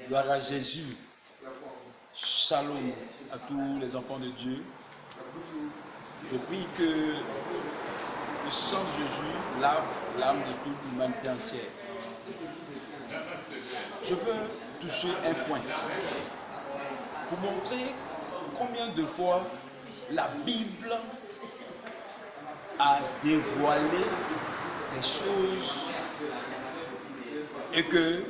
Gloire à Jésus. Shalom à tous les enfants de Dieu. Je prie que le sang de Jésus lave l'âme de toute l'humanité entière. Je veux toucher un point pour montrer combien de fois la Bible a dévoilé des choses et que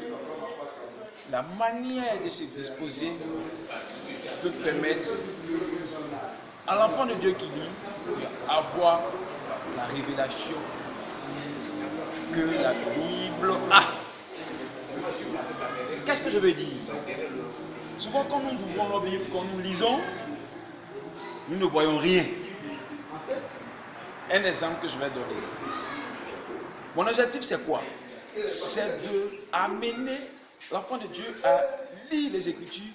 la manière de se disposer peut permettre à l'enfant de Dieu qui lit d'avoir la révélation que la Bible a. Qu'est-ce que je veux dire? Souvent quand nous ouvrons la Bible, quand nous lisons, nous ne voyons rien. Un exemple que je vais donner. Mon objectif c'est quoi? C'est d'amener l'enfant de Dieu à lire les Écritures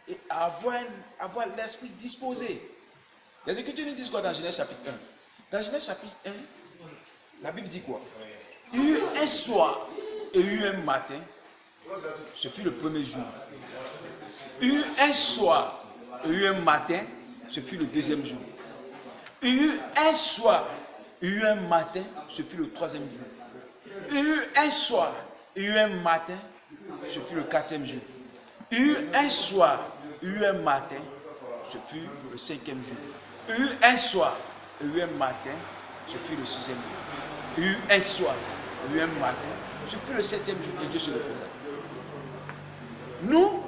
et à avoir l'esprit disposé. Les Écritures nous disent quoi dans Genèse chapitre 1? Dans Genèse chapitre 1, la Bible dit quoi? Il y eut un soir et il y eut un matin, ce fut le premier jour. Il y eut un soir et il y eut un matin, ce fut le deuxième jour. Il y eut un soir et il y eut un matin, ce fut le troisième jour. Il y eut un soir et il y eut un matin, ce fut le quatrième jour. Il y eut un soir, il y eut un matin, ce fut le cinquième jour. Il y eut un soir, il y eut un matin, ce fut le sixième jour. Il y eut un soir, il y eut un matin, ce fut le septième jour et Dieu se représente. Nous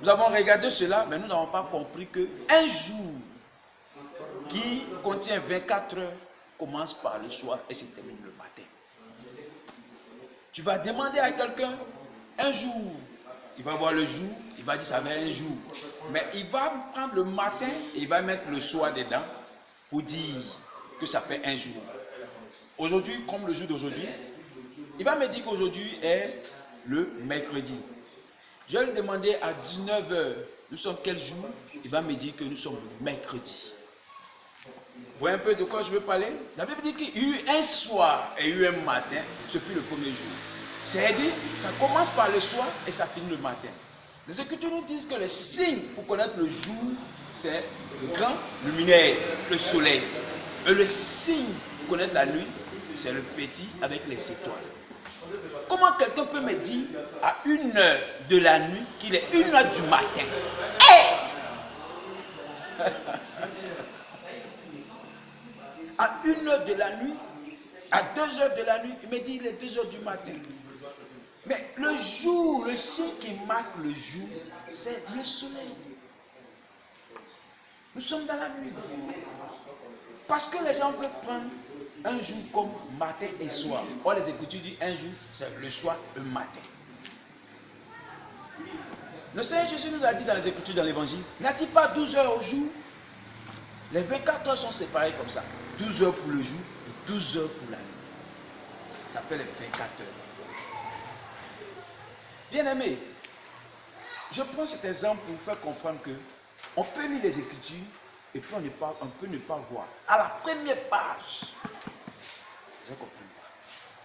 avons regardé cela, mais nous n'avons pas compris qu'un jour qui contient 24 heures commence par le soir et se termine le matin. Tu vas demander à quelqu'un un jour, il va voir le jour, il va dire ça va un jour. Mais il va prendre le matin et il va mettre le soir dedans pour dire que ça fait un jour. Aujourd'hui, comme le jour d'aujourd'hui, il va me dire qu'aujourd'hui est le mercredi. Je vais lui demander à 19 h, nous sommes quel jour? Il va me dire que nous sommes le mercredi. Vous voyez un peu de quoi je veux parler? La Bible dit qu'il y eut un soir et il y eut un matin, ce fut le premier jour. C'est-à-dire, ça commence par le soir et ça finit le matin. Les Écritures nous disent que le signe pour connaître le jour, c'est le grand luminaire, le soleil. Et le signe pour connaître la nuit, c'est le petit avec les étoiles. Comment quelqu'un peut me dire à 1 heure de la nuit qu'il est 1 heure du matin? Hey! À 1 heure de la nuit, à 2 heures de la nuit, il me dit il est 2 heures du matin. Mais le jour, le signe qui marque le jour, c'est le soleil. Nous sommes dans la nuit. Parce que les gens veulent prendre un jour comme matin et soir. Or, les Écritures disent un jour, c'est le soir, le matin. Le Seigneur Jésus nous a dit dans les Écritures, dans l'Évangile, n'a-t-il pas 12 heures au jour? Les 24 heures sont séparées comme ça. 12 heures pour le jour et 12 heures pour la nuit. Ça fait les 24 heures. Bien-aimés, je prends cet exemple pour vous faire comprendre que on peut lire les Écritures et puis on peut ne pas voir. À la première page, j'ai compris.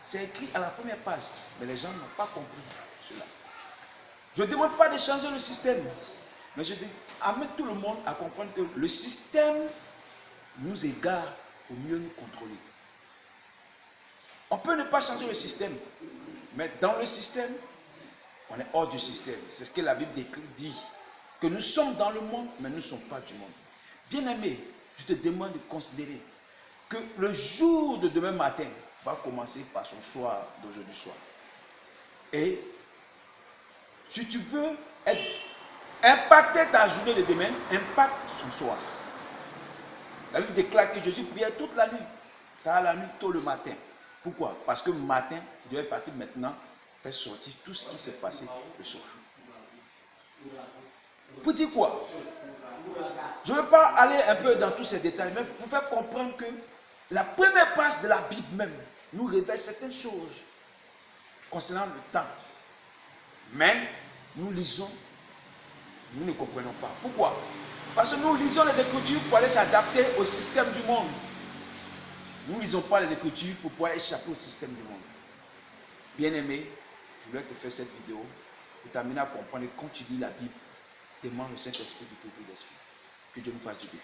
C'est écrit à la première page, mais les gens n'ont pas compris cela. Je ne demande pas de changer le système, mais je amène tout le monde à comprendre que le système nous égare pour mieux nous contrôler. On peut ne pas changer le système, mais dans le système, on est hors du système. C'est ce que la Bible dit. Que nous sommes dans le monde, mais nous ne sommes pas du monde. Bien-aimé, je te demande de considérer que le jour de demain matin va commencer par son soir d'aujourd'hui soir. Et si tu veux impacter ta journée de demain, impacte son soir. La Bible déclare que Jésus priait toute la nuit, tard la nuit, tôt le matin. Pourquoi? Parce que le matin, il devait partir maintenant, faire sortir tout ce qui s'est passé le soir. Pour dire quoi? Je ne veux pas aller un peu dans tous ces détails, mais pour faire comprendre que la première page de la Bible même nous révèle certaines choses concernant le temps. Mais nous lisons, nous ne comprenons pas. Pourquoi? Parce que nous lisons les Écritures pour aller s'adapter au système du monde. Nous ne lisons pas les Écritures pour pouvoir échapper au système du monde. Bien-aimé, je voulais te faire cette vidéo pour t'amener à comprendre et continuer la Bible. Demande au Saint-Esprit de t'ouvrir l'esprit. Que Dieu nous fasse du bien.